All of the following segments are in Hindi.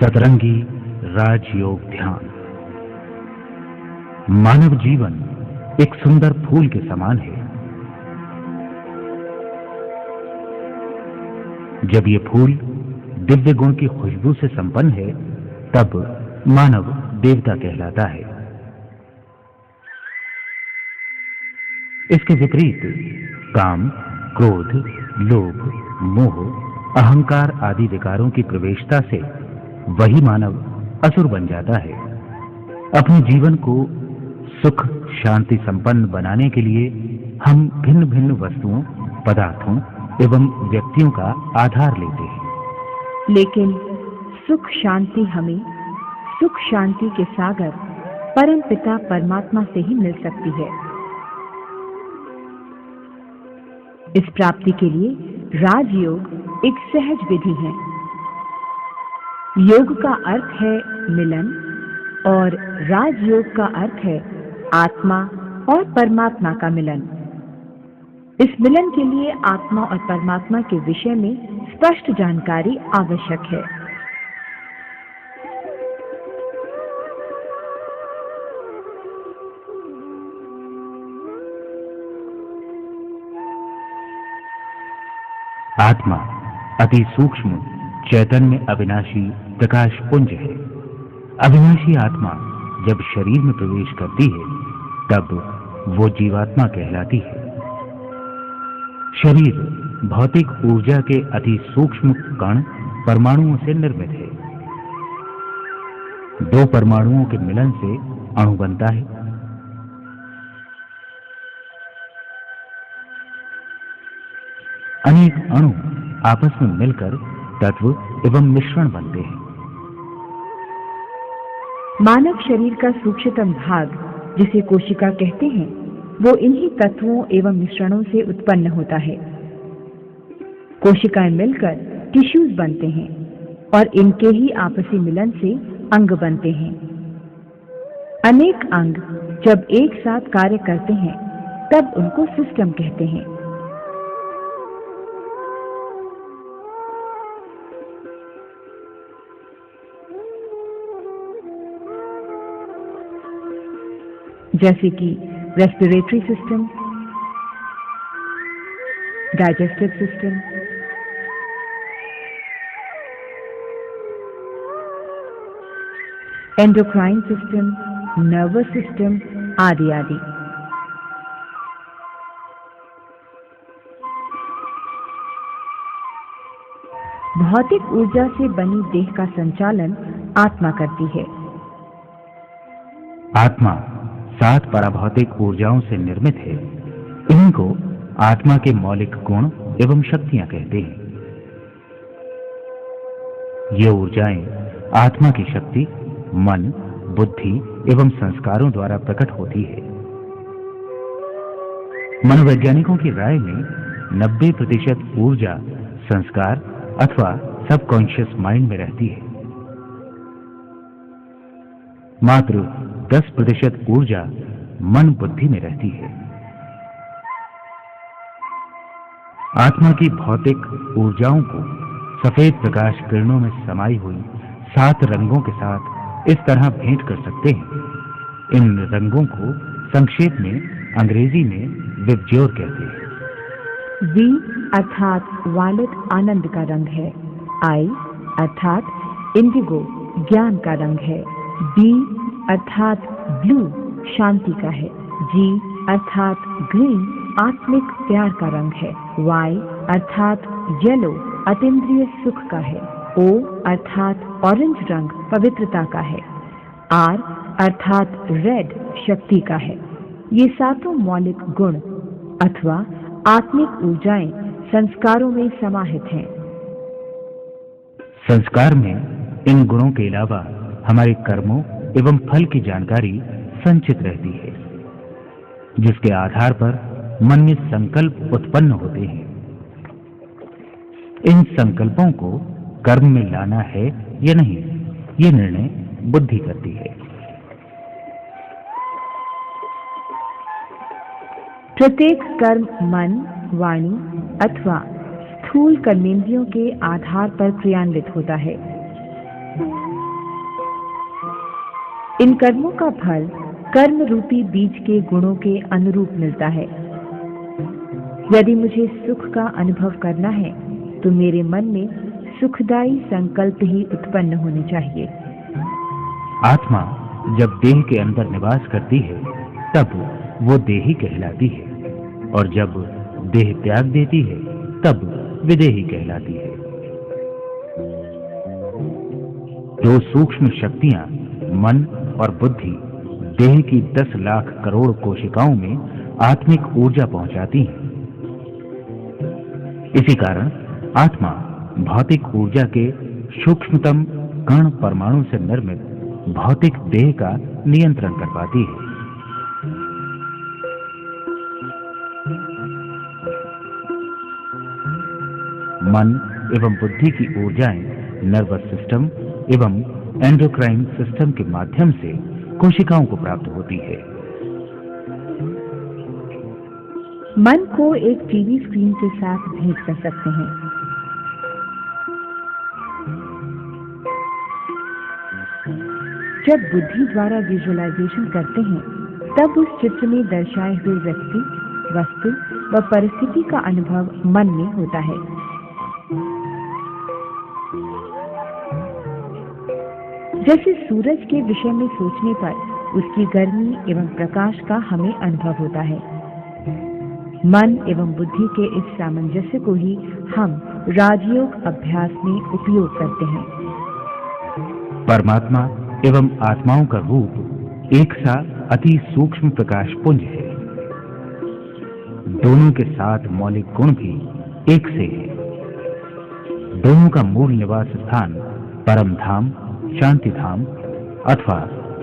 सतरंगी राजयोग ध्यान। मानव जीवन एक सुंदर फूल के समान है। जब ये फूल दिव्य गुण की खुशबू से संपन्न है, तब मानव देवता कहलाता है। इसके विपरीत काम, क्रोध, लोभ, मोह, अहंकार आदि विकारों की प्रवेशता से वही मानव असुर बन जाता है। अपने जीवन को सुख शांति संपन्न बनाने के लिए हम भिन्न भिन्न वस्तुओं, पदार्थों एवं व्यक्तियों का आधार लेते हैं। लेकिन सुख शांति हमें सुख शांति के सागर परम पिता परमात्मा से ही मिल सकती है। इस प्राप्ति के लिए राजयोग एक सहज विधि है। योग का अर्थ है मिलन और राजयोग का अर्थ है आत्मा और परमात्मा का मिलन। इस मिलन के लिए आत्मा और परमात्मा के विषय में स्पष्ट जानकारी आवश्यक है। आत्मा अति सूक्ष्म चैतन्य अविनाशी प्रकाश पुंज है। अविनाशी आत्मा जब शरीर में प्रवेश करती है, तब वो जीवात्मा कहलाती है। शरीर भौतिक ऊर्जा के अति सूक्ष्म कण परमाणुओं से निर्मित है। दो परमाणुओं के मिलन से अणु बनता है। अनेक अणु आपस में मिलकर तत्व एवं मिश्रण बनते हैं। मानव शरीर का सूक्ष्मतम भाग, जिसे कोशिका कहते हैं, वो इन्हीं तत्वों एवं मिश्रणों से उत्पन्न होता है। कोशिकाएं मिलकर टिश्यूज बनते हैं और इनके ही आपसी मिलन से अंग बनते हैं। अनेक अंग जब एक साथ कार्य करते हैं, तब उनको सिस्टम कहते हैं। जैसे कि respiratory system, digestive system, endocrine system, nervous system आदि आदि। भौतिक ऊर्जा से बनी देह का संचालन आत्मा करती है। आत्मा 7 पराभौतिक ऊर्जाओं से निर्मित है। इन्हीं को आत्मा के मौलिक गुण एवं शक्तियां कहते हैं। ये ऊर्जाएं आत्मा की शक्ति, मन, बुद्धि एवं संस्कारों द्वारा प्रकट होती है। मनोवैज्ञानिकों की राय में 90% ऊर्जा संस्कार अथवा सबकॉन्शियस माइंड में रहती है। मात्र 10% ऊर्जा मन बुद्धि में रहती है। आत्मा की भौतिक ऊर्जाओं को सफेद प्रकाश किरणों में समाई हुई 7 रंगों के साथ इस तरह भेंट कर सकते हैं। इन रंगों को संक्षेप में अंग्रेजी में विबज्योर कहते हैं। वी अर्थात वायलेट आनंद का रंग है। आई अर्थात इंडिगो ज्ञान का रंग है। बी अर्थात ब्लू शांति का है। जी अर्थात ग्रीन आत्मिक प्यार का रंग है। वाई अर्थात येलो अतीन्द्रिय सुख का है। ओ अर्थात ऑरेंज रंग पवित्रता का है। आर अर्थात रेड शक्ति का है। ये 7 मौलिक गुण अथवा आत्मिक ऊर्जाएं संस्कारों में समाहित हैं। संस्कार में इन गुणों के अलावा हमारे कर्मों एवं फल की जानकारी संचित रहती है, जिसके आधार पर मन में संकल्प उत्पन्न होते हैं। इन संकल्पों को कर्म में लाना है या नहीं, ये निर्णय बुद्धि करती है। प्रत्येक कर्म मन, वाणी अथवा स्थूल कर्मेंद्रियों के आधार पर क्रियान्वित होता है। इन कर्मों का फल कर्म रूपी बीज के गुणों के अनुरूप मिलता है। यदि मुझे सुख का अनुभव करना है तो मेरे मन में सुखदायी संकल्प ही उत्पन्न होने चाहिए। आत्मा जब देह के अंदर निवास करती है तब वो देही कहलाती है, और जब देह त्याग देती है तब विदेही कहलाती है। जो सूक्ष्म शक्तियां मन और बुद्धि देह की 10 लाख करोड़ कोशिकाओं में आत्मिक ऊर्जा पहुंचाती हैं। इसी कारण आत्मा भौतिक ऊर्जा के सूक्ष्मतम कण परमाणु से निर्मित भौतिक देह का नियंत्रण कर पाती है। मन एवं बुद्धि की ऊर्जाएं नर्वस सिस्टम एवं एंडोक्राइन सिस्टम के माध्यम से कोशिकाओं को प्राप्त होती है। मन को एक टीवी स्क्रीन के साथ भेंट कर सकते हैं। जब बुद्धि द्वारा विजुअलाइजेशन करते हैं तब उस चित्र में दर्शाए हुए व्यक्ति, वस्तु व परिस्थिति का अनुभव मन में होता है। जैसे सूरज के विषय में सोचने पर उसकी गर्मी एवं प्रकाश का हमें अनुभव होता है। मन एवं बुद्धि के इस सामंजस्य को ही हम राजयोग अभ्यास में उपयोग करते हैं। परमात्मा एवं आत्माओं का रूप एक सा अति सूक्ष्म प्रकाश पुंज है। दोनों के साथ मौलिक गुण भी एक से है। दोनों का मूल निवास स्थान परम धाम, शांति धाम अथवा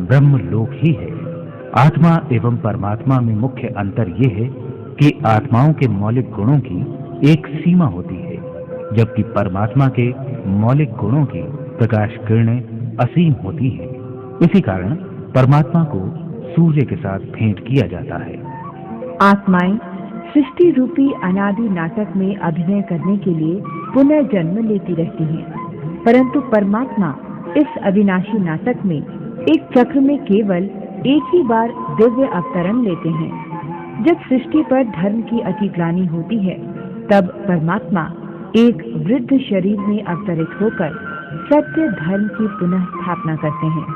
ब्रह्म लोक ही है। आत्मा एवं परमात्मा में मुख्य अंतर यह है कि आत्माओं के मौलिक गुणों की एक सीमा होती है, जबकि परमात्मा के मौलिक गुणों की प्रकाश किरणें असीम होती हैं। इसी कारण परमात्मा को सूर्य के साथ भेंट किया जाता है। आत्माएं सृष्टि रूपी अनादि नाटक में अभिनय करने के लिए पुनर्जन्म लेती रहती हैं, परंतु परमात्मा इस अविनाशी नाटक में एक चक्र में केवल एक ही बार दिव्य अवतरण लेते हैं। जब सृष्टि पर धर्म की अति ग्लानि होती है तब परमात्मा एक वृद्ध शरीर में अवतरित होकर सत्य धर्म की पुनः स्थापना करते हैं।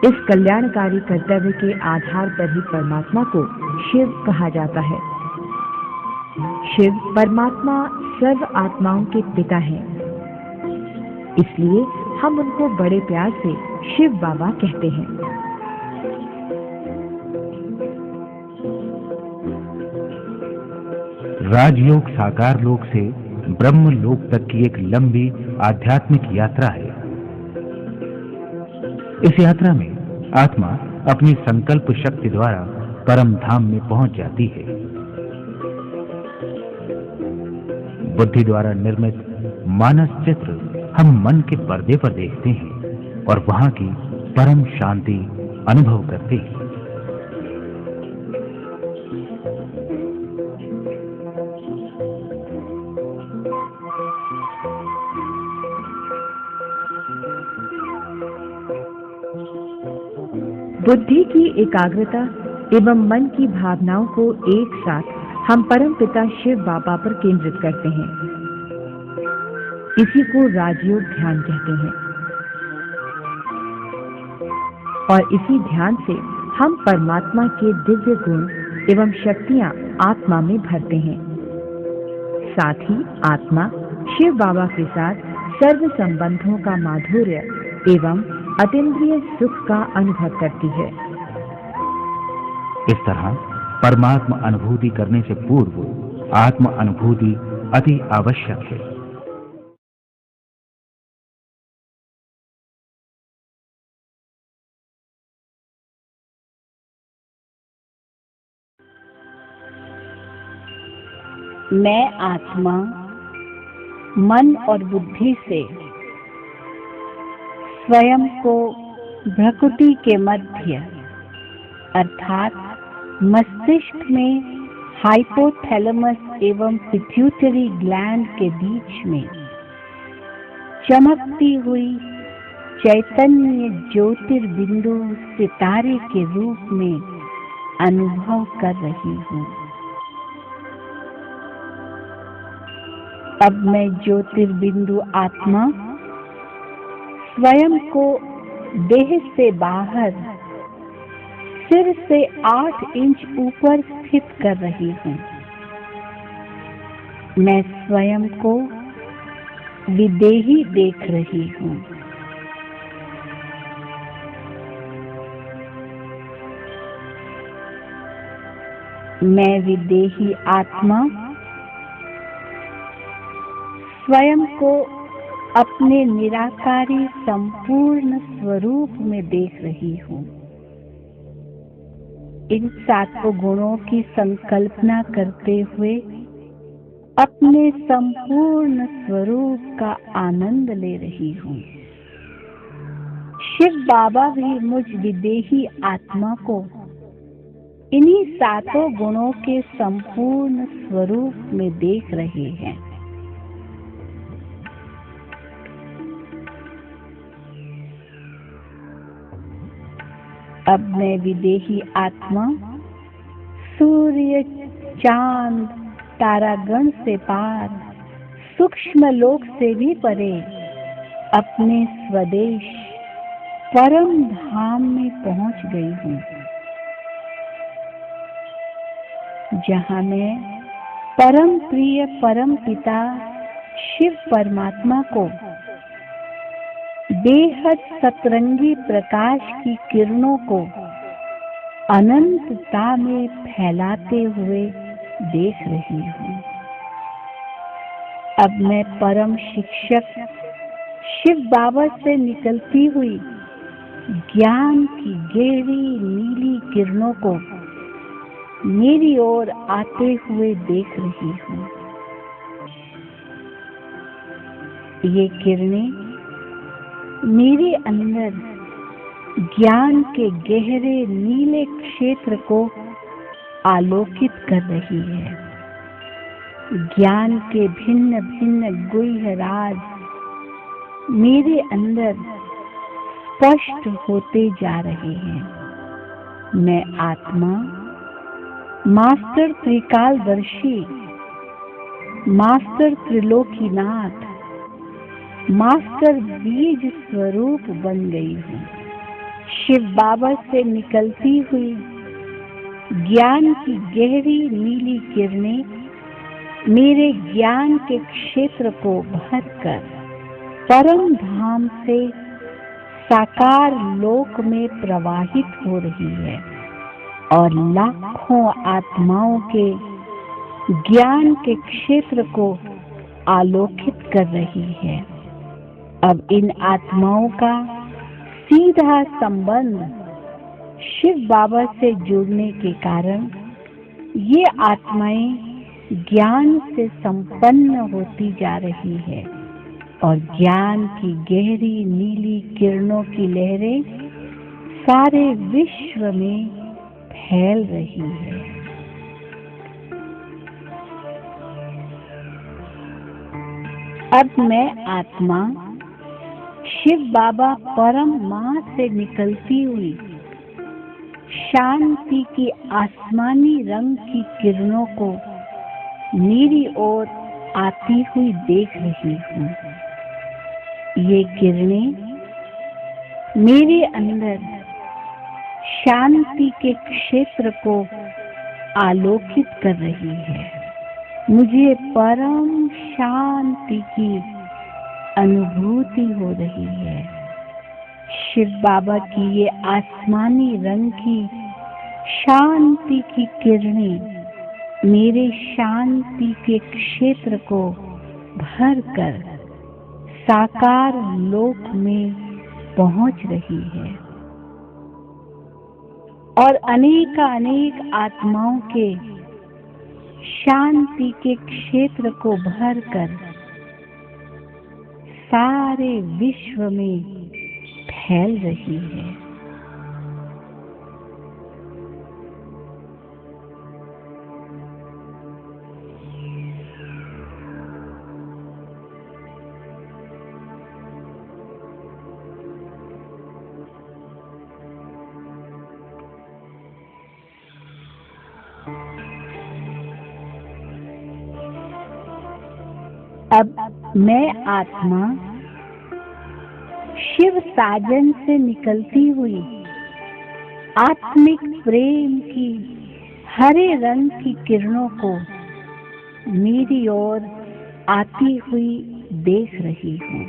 इस कल्याणकारी कर्तव्य के आधार पर ही परमात्मा को शिव कहा जाता है। शिव परमात्मा सर्व आत्माओं के पिता हैं, इसलिए हम उनको बड़े प्यार से शिव बाबा कहते हैं। राजयोग साकार लोक से ब्रह्म लोक तक की एक लंबी आध्यात्मिक यात्रा है। इस यात्रा में आत्मा अपनी संकल्प शक्ति द्वारा परम धाम में पहुंच जाती है। बुद्धि द्वारा निर्मित मानस चित्र हम मन के पर्दे पर देखते हैं और वहां की परम शांति अनुभव करते हैं। बुद्धि की एकाग्रता एवं मन की भावनाओं को एक साथ हम परम पिता शिव बाबा पर केंद्रित करते हैं। इसी को राजयोग ध्यान कहते हैं और इसी ध्यान से हम परमात्मा के दिव्य गुण एवं शक्तियां आत्मा में भरते हैं। साथ ही आत्मा शिव बाबा के साथ सर्व संबंधों का माधुर्य एवं अतीन्द्रिय सुख का अनुभव करती है। इस तरह परमात्मा अनुभूति करने से पूर्व आत्म अनुभूति अति आवश्यक है। मैं आत्मा मन और बुद्धि से स्वयं को भ्रकुटी के मध्य अर्थात मस्तिष्क में हाइपोथैलेमस एवं पिट्यूटरी ग्लैंड के बीच में चमकती हुई चैतन्य ज्योतिर्बिंदु सितारे के रूप में अनुभव कर रही हूँ। अब मैं ज्योतिर्बिंदु आत्मा स्वयं को देह से बाहर सिर से 8 इंच ऊपर स्थित कर रही हूँ। मैं स्वयं को विदेही देख रही हूँ। मैं विदेही आत्मा स्वयं को अपने निराकारी संपूर्ण स्वरूप में देख रही हूँ। इन 7 गुणों की संकल्पना करते हुए अपने संपूर्ण स्वरूप का आनंद ले रही हूँ। शिव बाबा भी मुझ विदेही आत्मा को इन्हीं 7 गुणों के संपूर्ण स्वरूप में देख रहे हैं। अब मैं विदेही आत्मा सूर्य, चांद, तारागण से पार, सूक्ष्म लोक से भी परे अपने स्वदेश परम धाम में पहुंच गई हूँ, जहाँ मैं परम प्रिय परम पिता शिव परमात्मा को बेहद सतरंगी प्रकाश की किरणों को अनंतता में फैलाते हुए देख रही हूँ। अब मैं परम शिक्षक शिव बाबा से निकलती हुई ज्ञान की गहरी नीली किरणों को मेरी ओर आते हुए देख रही हूँ। ये किरणें मेरे अंदर ज्ञान के गहरे नीले क्षेत्र को आलोकित कर रही है। ज्ञान के भिन्न भिन्न गुह्य राज मेरे अंदर स्पष्ट होते जा रहे हैं। मैं आत्मा मास्टर त्रिकालदर्शी, मास्टर त्रिलोकीनाथ, मास्टर बीज स्वरूप बन गई हूँ। शिव बाबा से निकलती हुई ज्ञान की गहरी नीली किरणें मेरे ज्ञान के क्षेत्र को भरकर परम धाम से साकार लोक में प्रवाहित हो रही है और लाखों आत्माओं के ज्ञान के क्षेत्र को आलोकित कर रही है। अब इन आत्माओं का सीधा संबंध शिव बाबा से जुड़ने के कारण ये आत्माएं ज्ञान से संपन्न होती जा रही है और ज्ञान की गहरी नीली किरणों की लहरें सारे विश्व में फैल रही है। अब मैं आत्मा शिव बाबा परम मां से निकलती हुई शांति की आसमानी रंग की किरणों को मेरी ओर आती हुई देख रही हूँ। ये किरणें मेरे अंदर शांति के क्षेत्र को आलोकित कर रही है। मुझे परम शांति की अनुभूति हो रही है। शिव बाबा की ये आसमानी रंग की शांति की किरणें मेरे शांति के क्षेत्र को भरकर साकार लोक में पहुंच रही है और अनेक आत्माओं के शांति के क्षेत्र को भरकर सारे विश्व में फैल रही है। अब मैं आत्मा शिव साजन से निकलती हुई आत्मिक प्रेम की हरे रंग की किरणों को मेरी ओर आती हुई देख रही हूँ।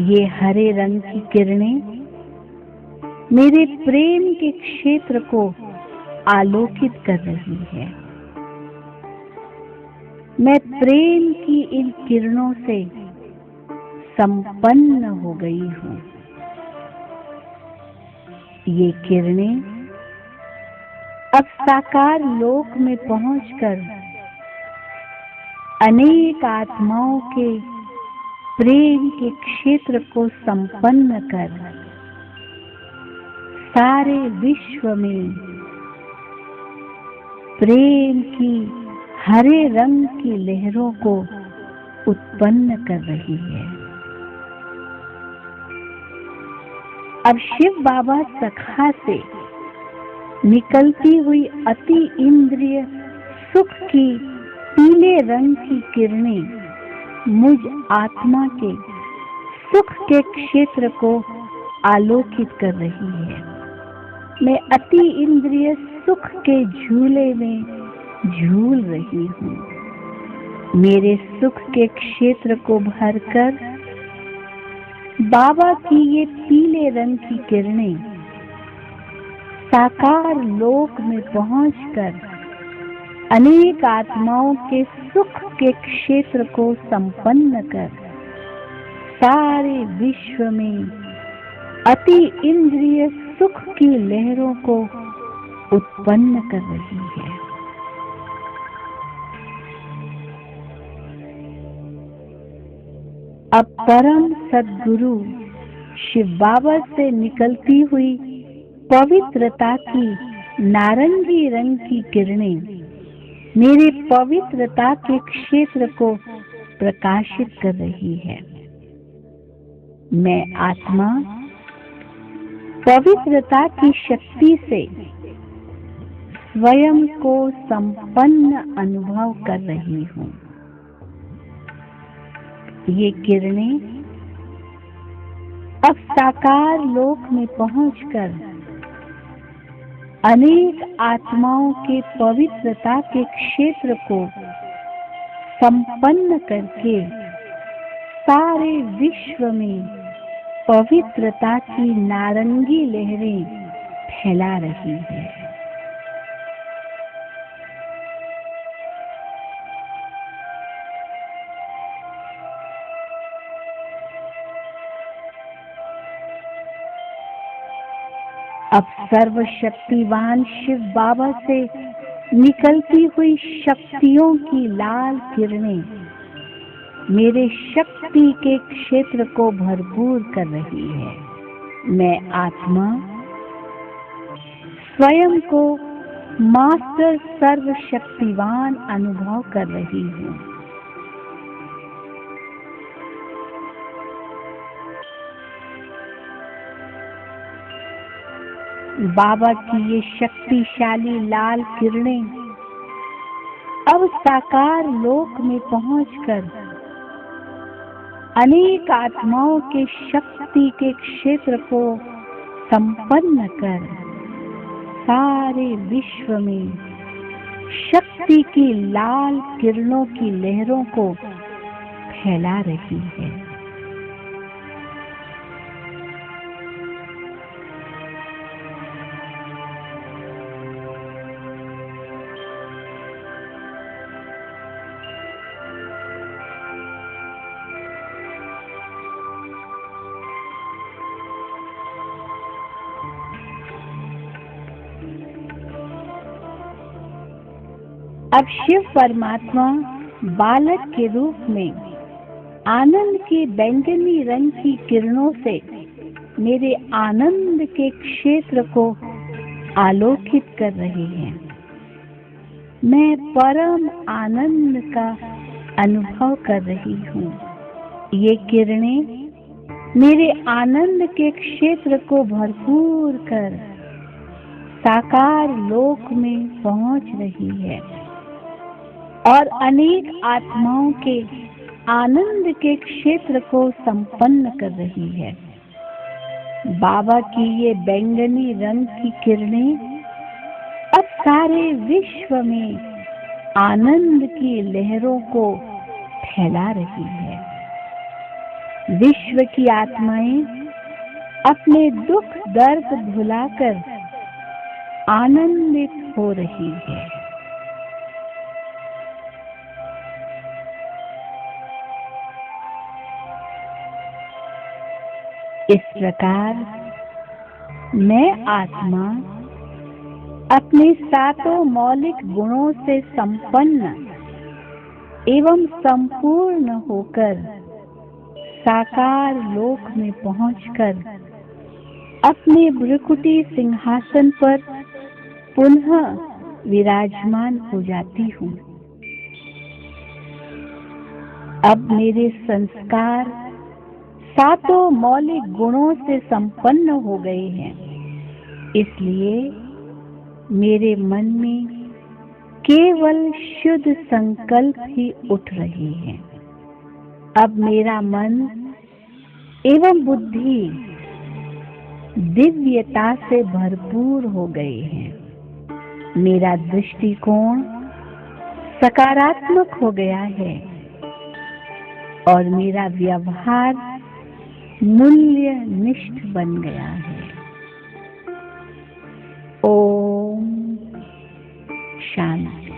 ये हरे रंग की किरणें मेरे प्रेम के क्षेत्र को आलोकित कर रही है। मैं प्रेम की इन किरणों से संपन्न हो गई हूँ। ये किरणें अब साकार लोक में पहुंचकर अनेक आत्माओं के प्रेम के क्षेत्र को संपन्न कर सारे विश्व में प्रेम की हरे रंग की लहरों को उत्पन्न कर रही है। अब शिव बाबा सखा से निकलती हुई अति इंद्रिय सुख की पीले रंग की किरणें मुझ आत्मा के सुख के क्षेत्र को आलोकित कर रही है। मैं अति इंद्रिय सुख के झूले में झूल रही हूँ। मेरे सुख के क्षेत्र को भरकर बाबा की ये पीले रंग की किरणें साकार लोक में पहुंचकर अनेक आत्माओं के सुख के क्षेत्र को संपन्न कर सारे विश्व में अति इंद्रिय सुख की लहरों को उत्पन्न कर रही है। अब परम सद्गुरु शिव बाबा से निकलती हुई पवित्रता की नारंगी रंग की किरणें मेरे पवित्रता के क्षेत्र को प्रकाशित कर रही है। मैं आत्मा पवित्रता की शक्ति से स्वयं को संपन्न अनुभव कर रही हूँ। ये किरणें अब साकार लोक में पहुंचकर अनेक आत्माओं के पवित्रता के क्षेत्र को संपन्न करके सारे विश्व में पवित्रता की नारंगी लहरें फैला रही है। अब सर्वशक्तिवान शिव बाबा से निकलती हुई शक्तियों की लाल किरणें मेरे शक्ति के क्षेत्र को भरपूर कर रही है। मैं आत्मा स्वयं को मास्टर सर्वशक्तिवान अनुभव कर रही हूँ। बाबा की ये शक्तिशाली लाल किरणें अब साकार लोक में पहुंचकर अनेक आत्माओं के शक्ति के क्षेत्र को संपन्न कर सारे विश्व में शक्ति की लाल किरणों की लहरों को फैला रही है। अब शिव परमात्मा बालक के रूप में आनंद की बैंगनी रंग की किरणों से मेरे आनंद के क्षेत्र को आलोकित कर रही हैं। मैं परम आनंद का अनुभव कर रही हूँ। ये किरणें मेरे आनंद के क्षेत्र को भरपूर कर साकार लोक में पहुँच रही है। और अनेक आत्माओं के आनंद के क्षेत्र को संपन्न कर रही है। बाबा की ये बैंगनी रंग की किरणें अब सारे विश्व में आनंद की लहरों को फैला रही है। विश्व की आत्माएं अपने दुख दर्द भुलाकर आनंदित हो रही है। इस प्रकार मैं आत्मा अपने सातों मौलिक गुणों से संपन्न एवं संपूर्ण होकर साकार लोक में पहुंचकर अपने भ्रकुटी सिंहासन पर पुनः विराजमान हो जाती हूँ। अब मेरे संस्कार सातों मौलिक गुणों से संपन्न हो गए हैं, इसलिए मेरे मन में केवल शुद्ध संकल्प ही उठ रहे हैं। अब मेरा मन एवं बुद्धि दिव्यता से भरपूर हो गए हैं। मेरा दृष्टिकोण सकारात्मक हो गया है और मेरा व्यवहार मूल्य निष्ठ बन गया है। ओम शांति।